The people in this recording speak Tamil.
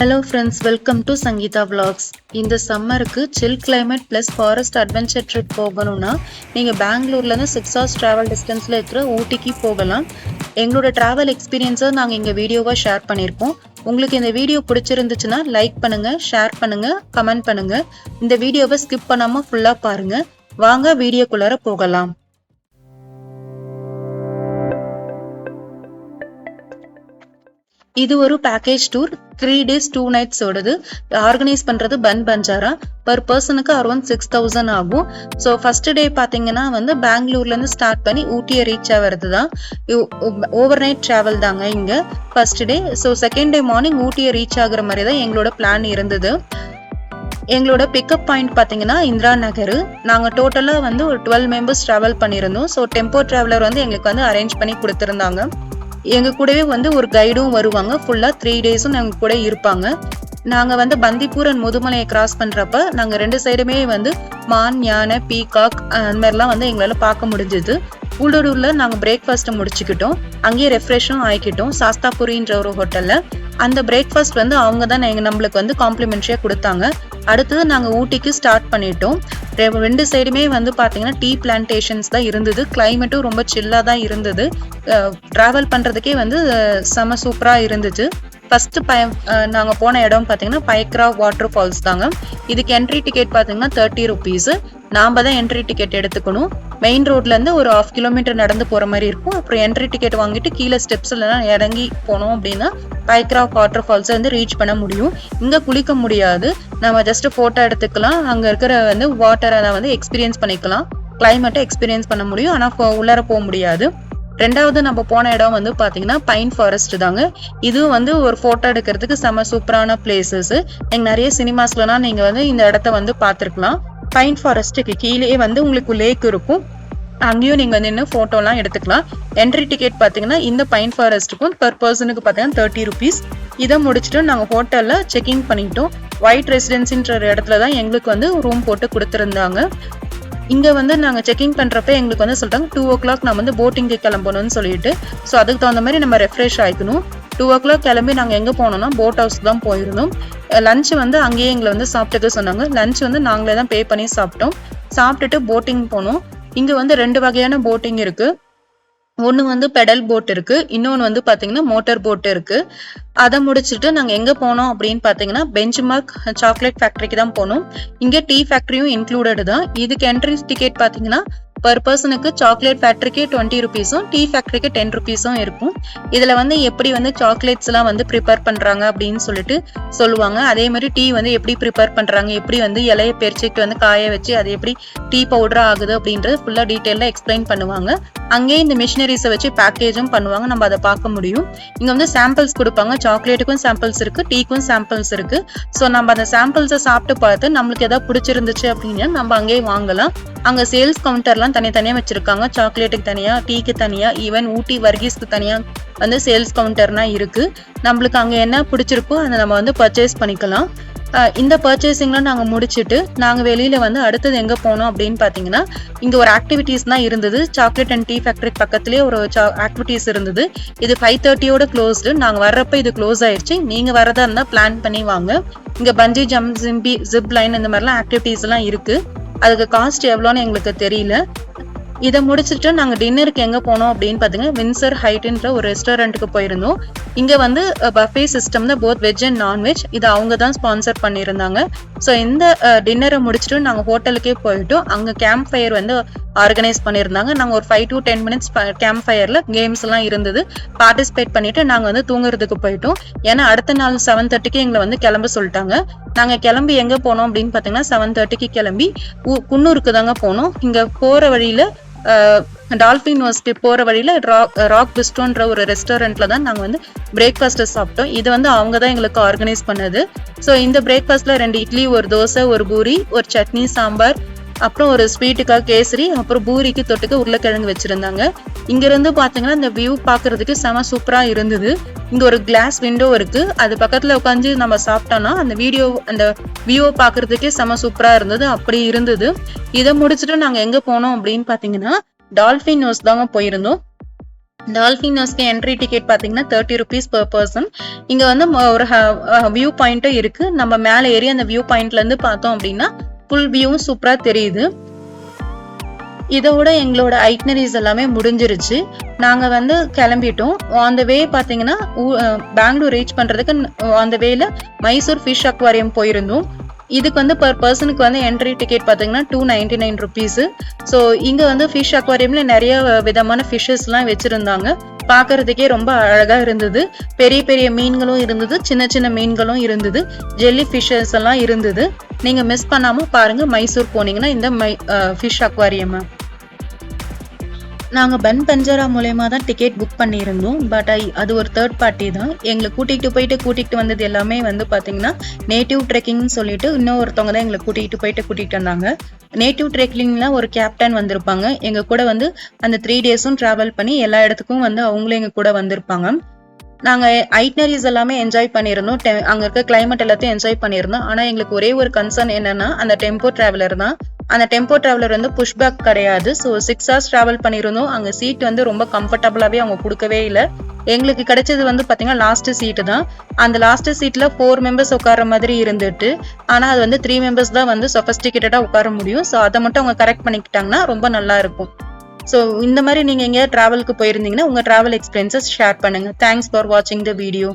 Hello friends, welcome to Sangeeta Vlogs. இந்த சம்மருக்கு chill climate plus forest adventure trip போகணும்னா நீங்க பெங்களூர்ல இருந்து 6 hours travel distanceல இருக்கிற ஊட்டிக்கு போகலாம். எங்களோட travel experience-அ நாங்க இங்க வீடியோவா ஷேர் பண்ணிருக்கோம். உங்களுக்கு இந்த வீடியோ பிடிச்சிருந்துச்சுன்னா லைக் பண்ணுங்க, ஷேர் பண்ணுங்க, கமெண்ட் பண்ணுங்க. இந்த வீடியோவை ஸ்கிப் பண்ணாம ஃபுல்லா பாருங்க. வாங்க வீடியோக்குள்ளார போகலாம். இது ஒரு பேக்கேஜ் டூர் 3 days 2 nights ஓடுது. ஆர்கனைஸ் பண்றது BanBajara. பர் பர்சனுக்கு அரௌண்ட் 6000 ஆகும். ஸோ ஃபர்ஸ்ட் டே பார்த்தீங்கன்னா பெங்களூர்ல இருந்து ஸ்டார்ட் பண்ணி ஊட்டியை ரீச் ஆகிறது தான். ஓவர் நைட் டிராவல் தாங்க இங்க first day. So second day morning ஊட்டியை ரீச் ஆகுற மாதிரி தான் எங்களோட பிளான் இருந்தது. எங்களோட பிக்கப் பாயிண்ட் பார்த்தீங்கன்னா இந்திரா நகர். நாங்கள் டோட்டலாக ஒரு 12 மெம்பர்ஸ் ட்ராவல் பண்ணியிருந்தோம். ஸோ டெம்போ டிராவலர் எங்களுக்கு அரேஞ்ச் பண்ணி கொடுத்துருந்தாங்க. எங்க கூடவே ஒரு கைடும் வருவாங்க. ஃபுல்லா 3 டேஸும் எங்க கூட இருப்பாங்க. நாங்க பந்திப்பூர் அண்ட் முதுமலையை கிராஸ் பண்றப்ப நாங்க 2 சைடுமே மான், யானை, பீகாக் அந்த மாதிரிலாம் எங்களால பார்க்க முடிஞ்சது. ஊடூர்ல நாங்க பிரேக்ஃபாஸ்ட் முடிச்சுக்கிட்டோம். அங்கேயே ரெஃப்ரெஷும் ஆயிக்கிட்டோம் சாஸ்தாபுரின்ற ஒரு ஹோட்டல்ல. அந்த பிரேக்ஃபாஸ்ட் அவங்க தான் நம்மளுக்கு காம்ப்ளிமெண்ட்ரியா கொடுத்தாங்க. அடுத்தது நாங்க ஊட்டிக்கு ஸ்டார்ட் பண்ணிட்டோம். 2 சைடுமே பாத்தீங்கன்னா டீ பிளான்டேஷன்ஸ் தான் இருந்தது. கிளைமேட்டும் ரொம்ப சில்லா தான் இருந்தது. டிராவல் பண்றதுக்கே செம சூப்பரா இருந்துச்சு. ஃபர்ஸ்ட் நாங்க போன இடம் பாத்தீங்கன்னா பைக்ரா வாட்டர் ஃபால்ஸ் தாங்க. இதுக்கு என்ட்ரி டிக்கெட் பாத்தீங்கன்னா 30 rupees. நாம தான் என்ட்ரி டிக்கெட் எடுத்துக்கணும். மெயின் ரோட்ல இருந்து ஒரு 1/2 கிலோமீட்டர் நடந்து போற மாதிரி இருக்கும். அப்புறம் என்ட்ரி டிக்கெட் வாங்கிட்டு கீழே ஸ்டெப்ஸ்ல இறங்கி போனோம் அப்படின்னா பைக்ரா வாட்டர் ஃபால்ஸ் ரீச் பண்ண முடியும். இங்க குளிக்க முடியாது. நம்ம ஜஸ்ட் போட்டோ எடுத்துக்கலாம். அங்க இருக்கிற வாட்டரை எக்ஸ்பீரியன்ஸ் பண்ணிக்கலாம். கிளைமேட்டை எக்ஸ்பீரியன்ஸ் பண்ண முடியும். ஆனா உள்ளார போக முடியாது. ரெண்டாவது நம்ம போன இடம் பாத்தீங்கன்னா பைன் ஃபாரஸ்ட் தாங்க. இதுவும் ஒரு போட்டோ எடுக்கிறதுக்கு செம சூப்பரான பிளேசஸ். எங்க நிறைய சினிமாஸ்லாம் நீங்க இந்த இடத்த பார்த்திருக்கலாம். பைன் ஃபாரஸ்ட்டுக்கு கீழே உங்களுக்கு லேக் இருக்கும். அங்கேயும் நீங்க நின்று போட்டோலாம் எடுத்துக்கலாம். என்ட்ரி டிக்கெட் பாத்தீங்கன்னா இந்த பைன் ஃபாரஸ்ட்டுக்கும் பர் பர்சனுக்கு பாத்தீங்கன்னா 30 rupees. இதை முடிச்சுட்டு நாங்க ஹோட்டல்ல செக்இன் பண்ணிட்டோம். ஒயிட் ரெசிடென்சின்ற இடத்துல தான் எங்களுக்கு ரூம் போட்டு கொடுத்துருந்தாங்க. இங்க நாங்க செக்இன் பண்றப்ப எங்களுக்கு சொல்லிட்டாங்க 2 o'clock நம்ம போட்டிங்க்கு கிளம்பணும்னு சொல்லிட்டு. ஸோ அதுக்கு தகுந்த மாதிரி நம்ம ரெஃப்ரெஷ் ஆயிக்கணும். 2 o'clock கிளம்பி நாங்க எங்க போனோம்னா போட் ஹவுஸ் தான் போயிருந்தோம். லஞ்ச் அங்கேயே எங்களை சாப்பிட்டுக்க சொன்னாங்க. லஞ்ச் நாங்களே தான் பே பண்ணி சாப்பிட்டோம். சாப்பிட்டுட்டு போட்டிங் போனோம். இங்க 2 வகையான போட்டிங் இருக்கு. ஒன்னு பெடல் போட் இருக்கு, இன்னொன்னு பாத்தீங்கன்னா மோட்டார் போட் இருக்கு. அதை முடிச்சுட்டு நாங்க எங்க போனோம் அப்படின்னு பாத்தீங்கன்னா பெஞ்ச்மார்க் சாக்லேட் ஃபேக்டரிக்கு தான் போனோம். இங்க டீ ஃபேக்டரியும் இன்க்ளூடட் தான். இதுக்கு என்ட்ரி டிக்கெட் பாத்தீங்கன்னா பர் பர்சனுக்கு சாக்லேட் ஃபேக்டரிக்கு 20 rupees-உம் டீ ஃபேக்டரிக்கு 10 rupees-உம் இருக்கும். இதுல எப்படி சாக்லேட்ஸ் எல்லாம் ப்ரிப்பேர் பண்றாங்க அப்படின்னு சொல்லிட்டு சொல்லுவாங்க. அதே மாதிரி டீ எப்படி ப்ரிப்பேர் பண்றாங்க, எப்படி இலைய பறிச்சுட்டு காய வச்சு அது எப்படி டீ பவுடரா ஆகுது அப்படின்றது ஃபுல்லா டீட்டெயிலா எக்ஸ்பிளைன் பண்ணுவாங்க. அங்கேயே இந்த மிஷினரிஸை வச்சு பேக்கேஜும் பண்ணுவாங்க. நம்ம அதை பார்க்க முடியும். இங்க சாம்பிள்ஸ் கொடுப்பாங்க. சாக்லேட்டுக்கும் சாம்பிள்ஸ் இருக்கு, டீக்கும் சாம்பிள்ஸ் இருக்கு. ஸோ நம்ம அந்த சாம்பிள்ஸை சாப்பிட்டு பார்த்து நம்மளுக்கு ஏதாவது பிடிச்சிருந்துச்சு அப்படின்னா நம்ம அங்கேயே வாங்கலாம். அங்க சேல்ஸ் கவுண்டர்லாம் தனித்தனியா வச்சிருக்காங்க. சாக்லேட்டுக்கு தனியா, டீக்கு தனியா, ஈவன் ஊட்டி வர்கீஸ்க்கு தனியா சேல்ஸ் கவுண்டர்னா இருக்கு. நம்மளுக்கு அங்க என்ன பிடிச்சிருக்கோ அதை நம்ம பர்ச்சேஸ் பண்ணிக்கலாம். இந்த பர்ச்சேசிங்லாம் நாங்க முடிச்சுட்டு நாங்க வெளியில அடுத்தது எங்க போனோம் அப்படின்னு பாத்தீங்கன்னா இங்க ஒரு ஆக்டிவிட்டிஸ் தான் இருந்தது. சாக்லேட் அண்ட் டீ ஃபேக்டரி பக்கத்துலயே ஒரு ஆக்டிவிட்டிஸ் இருந்தது. இது 5:30 க்ளோஸ்டு. நாங்க வர்றப்ப இது க்ளோஸ் ஆயிடுச்சு. நீங்க வரதா இருந்தா பிளான் பண்ணி வாங்க. இங்க பஞ்சி ஜம்ப், ஜிப் லைன் இந்த மாதிரிலாம் ஆக்டிவிட்டிஸ் எல்லாம் இருக்கு. அதுக்கு காஸ்ட் எவ்வளோன்னு எங்களுக்கு தெரியல. இதை முடிச்சுட்டு நாங்க டின்னருக்கு எங்க போனோம் அப்படின்னு பாத்தீங்கன்னா வின்சர் ஹைட்ன்ற ஒரு ரெஸ்டாரண்ட்டுக்கு போயிருந்தோம். இங்க பஃபே சிஸ்டம் தான், போத் வெஜ் அண்ட் நான்வெஜ். இது அவங்க தான் ஸ்பான்சர் பண்ணியிருந்தாங்க. ஸோ இந்த டின்னரை முடிச்சுட்டு நாங்க ஹோட்டலுக்கே போயிட்டோம். அங்க கேம்ப் ஃபயர் ஆர்கனைஸ் பண்ணியிருந்தாங்க. நாங்க ஒரு 5 to 10 minutes கேம்ப் ஃபயர்ல கேம்ஸ் எல்லாம் இருந்தது. பார்ட்டிசிபேட் பண்ணிட்டு நாங்க தூங்குறதுக்கு போயிட்டோம். ஏன்னா அடுத்த நாள் 7:30க்கு எங்களை கிளம்ப சொல்லிட்டாங்க. நாங்க கிளம்பி எங்க போனோம் அப்படின்னு பாத்தீங்கன்னா 7:30க்கு கிளம்பி குன்னூருக்கு தாங்க போனோம். இங்க போற வழியில டால்பின் ஹவுஸ்க்கு போற வழியில ராக் பிஸ்டோன்ற ஒரு ரெஸ்டாரண்ட்ல தான் நாங்க பிரேக்ஃபாஸ்ட் சாப்பிட்டோம். இது அவங்க தான் எங்களுக்கு ஆர்கனைஸ் பண்ணது. ஸோ இந்த பிரேக்ஃபாஸ்ட்ல 2 இட்லி, ஒரு தோசை, ஒரு பூரி, ஒரு சட்னி, சாம்பார், அப்புறம் ஒரு ஸ்வீட்டுக்காக கேசரி, அப்புறம் பூரிக்கு தொட்டுக்க உருளைக்கிழங்கு வச்சிருந்தாங்க. இங்க இருந்து பாத்தீங்கன்னா இந்த வியூ பாக்குறதுக்கு செம சூப்பரா இருந்தது. இங்க ஒரு கிளாஸ் விண்டோ இருக்கு. அது பக்கத்துல உட்காந்து நம்ம சாப்பிட்டோம்னா அந்த வியூ பாக்குறதுக்கே செம சூப்பரா இருந்தது. அப்படி இருந்தது. இதை முடிச்சுட்டு நாங்க எங்க போனோம் அப்படின்னு பாத்தீங்கன்னா டால்பின் ஹவுஸ் தாங்க போயிருந்தோம். டால்ஃபின் ஹவுஸ்க்கு என்ட்ரி டிக்கெட் பார்த்தீங்கன்னா 30 ருபீஸ் per person. இங்க வந்து ஒரு வியூ பாயிண்ட்டும் இருக்கு. நம்ம மேலே ஏறி அந்த வியூ பாயிண்ட்ல இருந்து பார்த்தோம் அப்படின்னா ஃபுல் வியூவும் சூப்பரா தெரியுது. இதோட எங்களோட ஐட்னரிஸ் எல்லாமே முடிஞ்சிருச்சு. நாங்க வந்து கிளம்பிட்டோம். ஆன் த வே பாத்தீங்கன்னா பெங்களூர் ரீச் பண்றதுக்கு ஆன் த வேல மைசூர் ஃபிஷ் அக்வாரியம் போயிருந்தோம். இதுக்கு வந்து பர் பர்சனுக்கு வந்து என்ட்ரி டிக்கெட் பார்த்தீங்கன்னா 299 ருபீஸ். ஸோ இங்கே வந்து ஃபிஷ் அக்வாரியம்ல நிறைய விதமான ஃபிஷ்ஷஸ்லாம் வச்சுருந்தாங்க. பார்க்கறதுக்கே ரொம்ப அழகாக இருந்தது. பெரிய பெரிய மீன்களும் இருந்தது, சின்ன சின்ன மீன்களும் இருந்தது, ஜெல்லி ஃபிஷ்ஷஸ் எல்லாம் இருந்தது. நீங்கள் மிஸ் பண்ணாமல் பாருங்கள், மைசூர் போனீங்கன்னா இந்த ஃபிஷ் அக்வாரியம். நாங்கள் பன்பஞ்சாரா மூலயமா தான் டிக்கெட் புக் பண்ணியிருந்தோம். பட் அது ஒரு தேர்ட் பார்ட்டி தான். எங்களை கூட்டிகிட்டு வந்தது எல்லாமே வந்து பார்த்தீங்கன்னா நேட்டிவ் ட்ரெக்கிங்னு சொல்லிட்டு இன்னொருத்தவங்க தான் எங்களை கூட்டிகிட்டு வந்தாங்க. நேட்டிவ் ட்ரெக்கிங்ல ஒரு கேப்டன் வந்திருப்பாங்க. எங்கள் கூட வந்து அந்த 3 டேஸும் ட்ராவல் பண்ணி எல்லா இடத்துக்கும் வந்து அவங்களும் எங்கள் கூட வந்திருப்பாங்க. நாங்கள் ஐட்னரிஸ் எல்லாமே என்ஜாய் பண்ணியிருந்தோம். அங்கே இருக்க கிளைமேட் எல்லாத்தையும் என்ஜாய் பண்ணியிருந்தோம். ஆனால் எங்களுக்கு ஒரே ஒரு கன்சர்ன் என்னன்னா அந்த டெம்போ டிராவலர் தான். அந்த டெம்போ டிராவலர் வந்து புஷ்பேக் கிடையாது. ஸோ 6 hours டிராவல் பண்ணியிருந்தோம். அங்கே சீட் வந்து ரொம்ப கம்ஃபர்டபுளாகவே அவங்க கொடுக்கவே இல்லை. எங்களுக்கு கிடைச்சது வந்து பார்த்தீங்கன்னா லாஸ்ட் சீட்டு தான். அந்த லாஸ்ட் சீட்டில் 4 members உட்கார மாதிரி இருந்துட்டு, ஆனால் அது வந்து 3 members தான் வந்து சொஃபஸ்டிகேட்டடாக உட்கார முடியும். ஸோ அதை மட்டும் அவங்க கரெக்ட் பண்ணிக்கிட்டாங்கன்னா ரொம்ப நல்லா இருக்கும். ஸோ இந்த மாதிரி நீங்கள் எங்கேயாவது ட்ராவலுக்கு போயிருந்தீங்கன்னா உங்கள் ட்ராவல் எக்ஸ்பீரியன்ஸஸ் ஷேர் பண்ணுங்கள். தேங்க்ஸ் ஃபார் வாட்சிங் த வீடியோ.